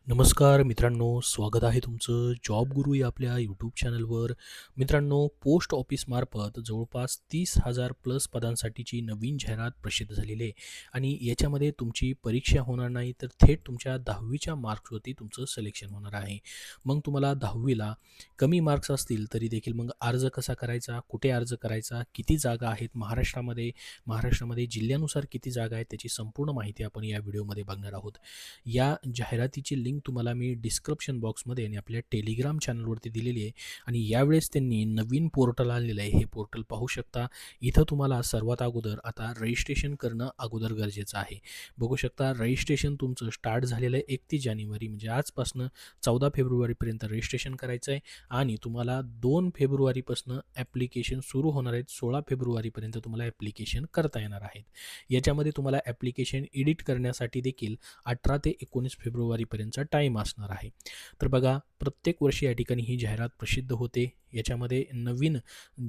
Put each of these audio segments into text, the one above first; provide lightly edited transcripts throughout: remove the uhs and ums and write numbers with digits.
नमस्कार मित्रांनो, स्वागत आहे तुमचं जॉब गुरु या आपल्या यूट्यूब चॅनलवर. मित्रांनो, पोस्ट ऑफिसमार्फत जवळपास 30,000 प्लस पदांसाठीची नवीन जाहिरात प्रसिद्ध झालेली आहे आणि याच्यामध्ये तुमची परीक्षा होणार नाही, तर थेट तुमच्या 10वीच्या मार्क्सवरती तुमचं सिलेक्शन होणार आहे. मग तुम्हाला 10वीला कमी मार्क्स असतील तरी देखील मग अर्ज कसा करायचा, कुठे अर्ज करायचा, किती जागा आहेत महाराष्ट्रामध्ये जिल्ह्यानुसार किती जागा आहेत, त्याची संपूर्ण माहिती आपण या व्हिडिओमध्ये बघणार आहोत. या जाहिरातीची लिंक तुम्हाला मी डिस्क्रिप्शन बॉक्समध्ये आणि आपल्या टेलिग्राम चॅनलवरती दिलेली आहे आणि यावेळेस त्यांनी नवीन पोर्टल आणलेलं आहे. हे पोर्टल पाहू शकता. इथं तुम्हाला सर्वात अगोदर आता रजिस्ट्रेशन करणं अगोदर गरजेचं आहे. बघू शकता, रजिस्ट्रेशन तुमचं स्टार्ट झालेलं आहे 31 जानेवारी म्हणजे आजपासनं 14 फेब्रुवारीपर्यंत रजिस्ट्रेशन करायचं आहे आणि तुम्हाला 2 फेब्रुवारीपासून ॲप्लिकेशन सुरू होणार आहेत. 16 फेब्रुवारीपर्यंत तुम्हाला ॲप्लिकेशन करता येणार आहेत. याच्यामध्ये तुम्हाला ॲप्लिकेशन एडिट करण्यासाठी देखील 18 ते 19 फेब्रुवारीपर्यंतचा टाईम असणार आहे. तर बघा, प्रत्येक वर्षी या ठिकाणी ही जाहिरात प्रसिद्ध होते. याच्यामध्ये नवीन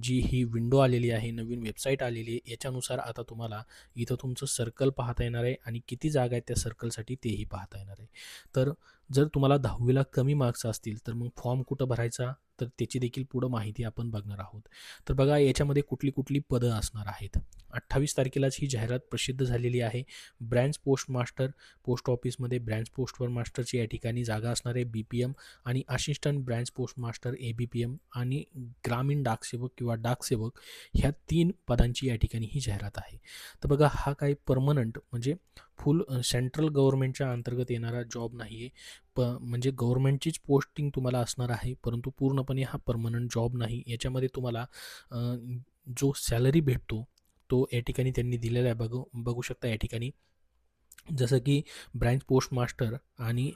जी ही विंडो आलेली आहे, नवीन वेबसाईट आलेली आहे, याच्यानुसार आता तुम्हाला इथं तुमचं सर्कल पाहता येणार आहे आणि किती जागा आहेत त्या सर्कलसाठी तेही पाहता येणार आहे. तर जर तुम्हाला 10वीला कमी मार्क्स असतील तर मग फॉर्म कुठं भरायचा, तर त्याची देखील पुढं माहिती आपण बघणार आहोत. तर बघा, याच्यामध्ये कुठली कुठली पदं असणार आहेत. 28 तारखेलाच ही जाहिरात प्रसिद्ध झालेली आहे. ब्रँच पोस्ट मास्टर, पोस्ट ऑफिसमध्ये ब्रँच पोस्टवर मास्टरची या ठिकाणी जागा असणार आहे BPM आणि assistant branch post master ABPM आणि ग्रामीण डाकसेवक किंवा डाकसेवक ह्या 3 पदांची या ठिकाणी ही जाहिरात आहे. तर बघा, हा काही परमनंट म्हणजे फुल सेंट्रल गव्हर्नमेंटच्या अंतर्गत येणारा जॉब नाही आहे. म्हणजे गव्हर्नमेंटचीच पोस्टिंग तुम्हाला असणार आहे, परंतु पूर्णपणे हा परमनंट जॉब नाही. याच्यामध्ये तुम्हाला जो सॅलरी भेटतो तो या ठिकाणी त्यांनी दिलेला आहे. बघू शकता या ठिकाणी, जसं की ब्रँच पोस्ट मास्टर आणि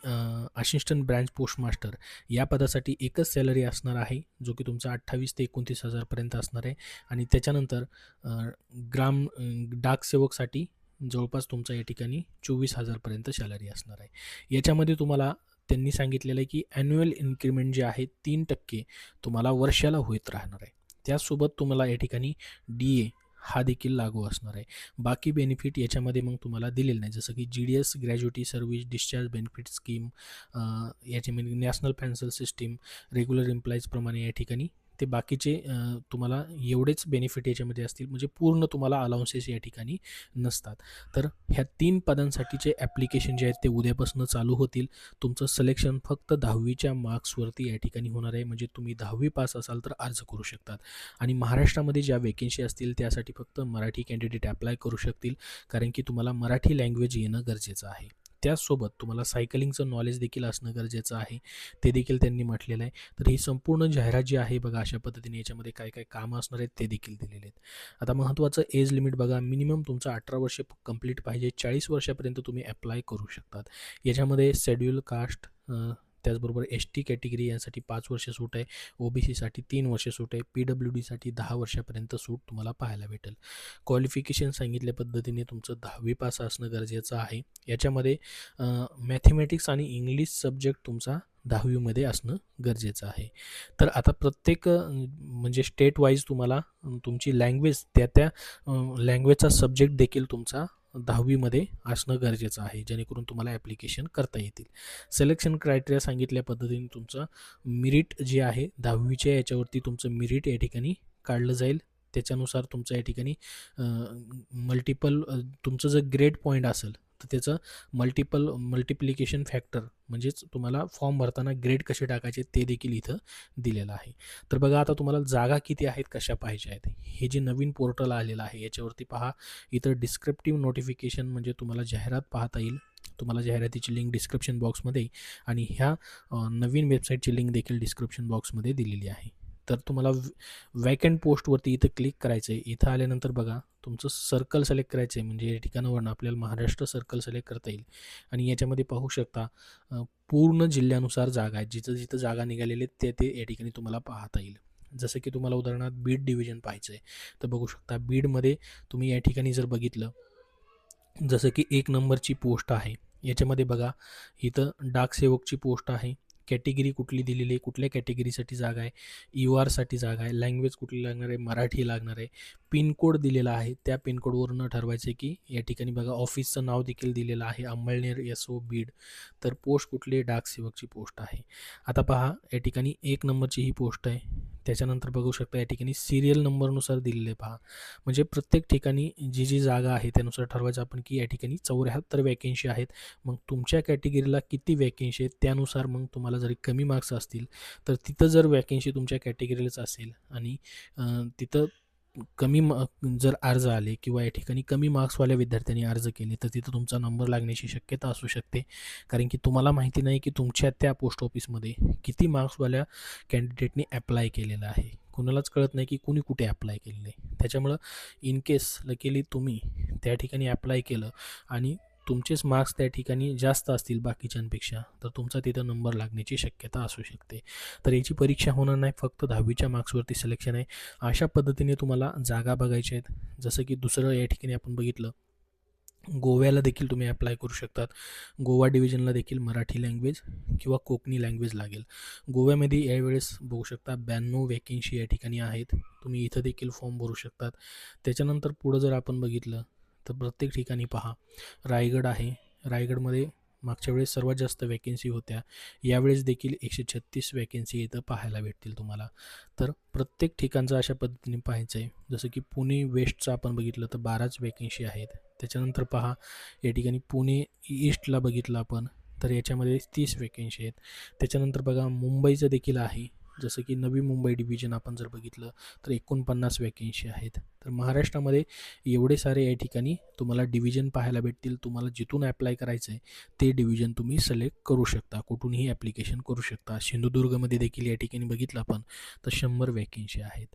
असिस्टंट ब्रँच पोस्ट मास्टर या पदासाठी एकच सॅलरी असणार आहे, जो की तुमचा 28 ते 29,000पर्यंत असणार आहे आणि त्याच्यानंतर डाकसेवकसाठी जवळपास तुमचा या ठिकाणी 24,000पर्यंत सॅलरी असणार आहे. याच्यामध्ये तुम्हाला त्यांनी सांगितलेलं आहे की ॲन्युअल इन्क्रिमेंट जे आहे 3% तुम्हाला वर्षाला होत राहणार आहे. त्याचसोबत तुम्हाला या ठिकाणी DA हा देखील लागू असणार आहे. बाकी बेनिफिट याच्यामध्ये मग तुम्हाला दिलेलं नाही, जसं की GDS ग्रॅज्युएटी service discharge benefit scheme, याच्यामध्ये नॅशनल पेन्शन सिस्टीम, रेग्युलर एम्प्लॉईजप्रमाणे या ठिकाणी ते बाकीचे तुम्हाला एवढेच बेनिफिट याच्यामध्ये असतील, म्हणजे पूर्ण तुम्हाला अलाउन्सेस या ठिकाणी नसतात. तर ह्या 3 पदांसाठीचे ॲप्लिकेशन जे आहेत ते उद्यापासून चालू होतील. तुमचं सिलेक्शन फक्त 10वीच्या मार्क्सवरती या ठिकाणी होणार आहे, म्हणजे तुम्ही 10वी पास असाल तर अर्ज करू शकतात आणि महाराष्ट्रामध्ये ज्या वेकेन्सी असतील त्यासाठी फक्त मराठी कॅन्डिडेट अप्लाय करू शकतील, कारण की तुम्हाला मराठी लँग्वेज येणं गरजेचं आहे. त्याचसोबत तुम्हाला सायकलिंगचं नॉलेज देखील असणं गरजेचं आहे, ते देखील त्यांनी म्हटलेलं आहे. तर ही संपूर्ण जाहिरात जी आहे बघा, अशा पद्धतीने याच्यामध्ये काय काय कामं असणार आहेत ते देखील दिलेले आहेत. आता महत्त्वाचं एज लिमिट बघा, मिनिमम तुमचं 18 वर्ष कंप्लीट पाहिजे. 40 वर्षापर्यंत तुम्ही अप्लाय करू शकतात. याच्यामध्ये शेड्यूल कास्ट, त्याचबरोबर ST कॅटेगरी यासाठी 5 वर्ष सूट आहे, OBCसाठी 3 वर्ष सूट आहे, PWDसाठी 10 वर्षापर्यंत सूट तुम्हाला पाहायला भेटेल. क्वालिफिकेशन सांगितल्या पद्धतीने तुमचं 10वी पास असणं गरजेचं आहे. याच्यामध्ये मॅथमॅटिक्स आणि इंग्लिश सब्जेक्ट तुमचा 10वीमध्ये असणं गरजेचं आहे. तर आता प्रत्येक म्हणजे स्टेट वाईज तुम्हाला तुमची लँग्वेज त्या लँग्वेजचा सब्जेक्ट देखील तुमचा 10वीमध्ये असणं गरजेचं आहे, जेणेकरून तुम्हाला ॲप्लिकेशन करता येतील. सिलेक्शन क्रायटेरिया सांगितल्या पद्धतीने तुमचं मिरिट जे आहे 10वीच्या याच्यावरती तुमचं मिरिट या ठिकाणी काढलं जाईल. त्याच्यानुसार तुमचं या ठिकाणी मल्टिपल तुमचं जर ग्रेड पॉईंट असेल तर त्याचं मल्टिप्लिकेशन फॅक्टर, म्हणजेच तुम्हाला फॉर्म भरताना ग्रेड कसे टाकायचे ते देखील इथं दिलेलं आहे. तर बघा, आता तुम्हाला जागा किती आहेत, कशा पाहिजे आहेत, हे जे नवीन पोर्टल आलेलं आहे याच्यावरती पहा. इथं डिस्क्रिप्टिव्ह नोटिफिकेशन म्हणजे तुम्हाला जाहिरात पाहता येईल. तुम्हाला जाहिरातीची लिंक डिस्क्रिप्शन बॉक्समध्ये आणि ह्या नवीन वेबसाईटची लिंक देखील डिस्क्रिप्शन बॉक्समध्ये दिलेली आहे. तर तुम्हाला वॅकंट पोस्टवरती इथं क्लिक करायचं आहे. इथं आल्यानंतर बघा, तुमचं सर्कल सिलेक्ट करायचं आहे, म्हणजे या ठिकाणावरून आपल्याला महाराष्ट्र सर्कल सिलेक्ट करता येईल आणि याच्यामध्ये पाहू शकता पूर्ण जिल्ह्यानुसार जागा आहेत. जिथं जिथं जागा निघालेली आहेत ते या ठिकाणी तुम्हाला पाहता येईल. जसं की तुम्हाला उदाहरणार्थ बीड डिव्हिजन पाहायचं आहे तर बघू शकता, बीडमध्ये तुम्ही या ठिकाणी जर बघितलं, जसं की 1 नंबरची पोस्ट आहे, याच्यामध्ये बघा इथं डाकसेवकची पोस्ट आहे, कॅटेगरी कुठली दिलेली आहे, कुठल्या कॅटेगरीसाठी जागा आहे, URसाठी जागा आहे, लँग्वेज कुठली लागणार आहे, मराठी लागणार आहे, पिनकोड दिलेला आहे. त्या पिनकोडवरून ठरवायचं की या ठिकाणी बघा ऑफिसचं नाव देखील दिलेलं आहे, अंमळनेर SO बीड. तर पोस्ट कुठली, डाक सेवकची पोस्ट आहे. आता पहा या ठिकाणी 1 नंबरची ही पोस्ट आहे. त्याच्यानंतर बघू शकता या ठिकाणी सिरियल नंबरनुसार दिलेले पहा. म्हणजे प्रत्येक ठिकाणी जी जागा आहे त्यानुसार ठरवायचं आपण की या ठिकाणी 74 वॅकेन्सी आहेत. मग तुमच्या कॅटेगरीला किती वॅकेन्सी आहेत त्यानुसार मग तुम्हाला जरी कमी मार्क्स असतील तर तिथं जर वॅकेन्सी तुमच्या कॅटेगरीलाच असेल आणि तिथं कमी जर अर्ज आले किंवा या ठिकाणी कमी मार्क्सवाल्या विद्यार्थ्यांनी अर्ज केले तर तिथं तुमचा नंबर लागण्याची शक्यता असू शकते. कारण की तुम्हाला माहिती नाही की तुमच्या त्या पोस्ट ऑफिसमध्ये किती मार्क्सवाल्या कॅन्डिडेटनी ॲप्लाय केलेलं आहे. कुणालाच कळत नाही की कुणी कुठे ॲप्लाय केलेलं आहे. त्याच्यामुळं इन केस लकीली तुम्ही त्या ठिकाणी ॲप्लाय केलं आणि तुमचेच मार्क्स त्या ठिकाणी जास्त असतील बाकीच्यांपेक्षा तर तुमचा तिथं नंबर लागण्याची शक्यता असू शकते. तर याची परीक्षा होणार नाही, फक्त 10वीच्या मार्क्सवरती सिलेक्शन आहे. अशा पद्धतीने तुम्हाला जागा बघायच्या आहेत. जसं की दुसरं या ठिकाणी आपण बघितलं, गोव्याला देखील तुम्ही ॲप्लाय करू शकतात. गोवा डिव्हिजनला देखील मराठी लँग्वेज किंवा कोकणी लँग्वेज लागेल. गोव्यामध्ये यावेळेस बघू शकता 92 वॅकेन्सी या ठिकाणी आहेत. तुम्ही इथं देखील फॉर्म भरू शकतात. त्याच्यानंतर पुढं जर आपण बघितलं तर प्रत्येक ठिकाणी पहा, रायगड आहे. रायगडमध्ये मागच्या वेळेस सर्वात जास्त वॅकेन्सी होत्या. यावेळेस देखील 136 वॅकेन्सी इथं पाहायला भेटतील तुम्हाला. तर प्रत्येक ठिकाणचं अशा पद्धतीने पाहायचं आहे. जसं की पुणे वेस्टचं आपण बघितलं तर 12च वॅकेन्सी आहेत. त्याच्यानंतर पहा या ठिकाणी पुणे ईस्टला बघितलं आपण तर याच्यामध्ये 30 वॅकेन्सी आहेत. त्याच्यानंतर बघा मुंबईचं देखील आहे. जसं की नवी मुंबई डिव्हिजन आपण जर बघितलं तर 49 वॅकेन्सी आहेत. तर महाराष्ट्रामध्ये एवढे सारे या ठिकाणी तुम्हाला डिव्हिजन पाहायला भेटतील. तुम्हाला जिथून ॲप्लाय करायचं आहे ते डिव्हिजन तुम्ही सिलेक्ट करू शकता, कुठूनही ॲप्लिकेशन करू शकता. सिंधुदुर्गमध्ये देखील या ठिकाणी बघितलं आपण तर 100 वॅकेन्सी आहेत.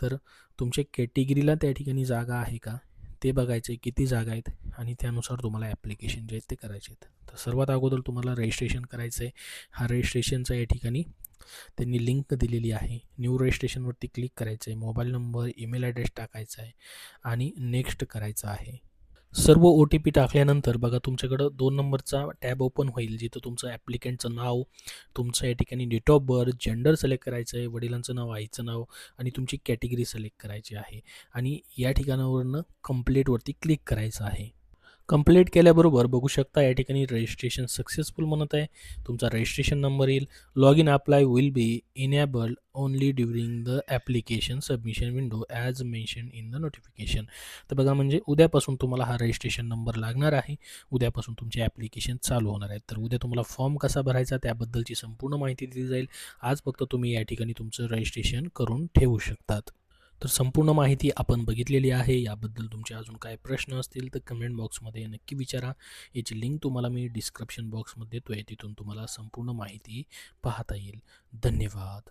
तर तुमच्या कॅटेगरीला त्या ठिकाणी जागा आहे का ते बघायचं आहे, किती जागा आहेत आणि त्यानुसार तुम्हाला ॲप्लिकेशन जे आहेत ते करायचे आहेत. तर सर्वात अगोदर तुम्हाला रजिस्ट्रेशन करायचं आहे. हा रजिस्ट्रेशनचा या ठिकाणी त्यांनी लिंक दिलेली आहे. न्यू रजिस्ट्रेशनवरती क्लिक करायचं आहे. मोबाईल नंबर, ईमेल ॲड्रेस टाकायचा आहे आणि नेक्स्ट करायचं आहे. सर्व OTP टाकल्यानंतर बघा तुमच्याकडं 2 नंबरचा टॅब ओपन होईल, जिथं तुमचं ॲप्लिकेंटचं नाव, तुमचं या ठिकाणी date of birth, gender select करायचं आहे, वडिलांचं नाव, आईचं नाव आणि तुमची कॅटेगरी सिलेक्ट करायची आहे आणि या ठिकाणावरनं कंप्लीटवरती क्लिक करायचं आहे. कंप्लीट केल्याबरोबर बघू शकता या ठिकाणी रजिस्ट्रेशन सक्सेसफुल म्हणत आहे. तुमचा रजिस्ट्रेशन नंबर येईल. Log in apply will be enabled only during the application submission window as mention in the notification. तर बघा म्हणजे उद्यापासून तुम्हाला हा रजिस्ट्रेशन नंबर लागणार आहे. उद्यापासून तुमचे ॲप्लिकेशन चालू होणार आहे. तर उद्या तुम्हाला फॉर्म कसा भरायचा त्याबद्दलची संपूर्ण माहिती दिली जाईल. आज फक्त तुम्ही या ठिकाणी तुमचं रजिस्ट्रेशन करून ठेवू शकतात. तर संपूर्ण माहिती आपण बघितलेली आहे. याबद्दल तुमचे अजून काय प्रश्न असतील तर कमेंट बॉक्समध्ये नक्की विचारा. याची लिंक तुम्हाला मी डिस्क्रिप्शन बॉक्समध्ये देतो आहे. तिथून तुम्हाला संपूर्ण माहिती पाहता येईल. धन्यवाद.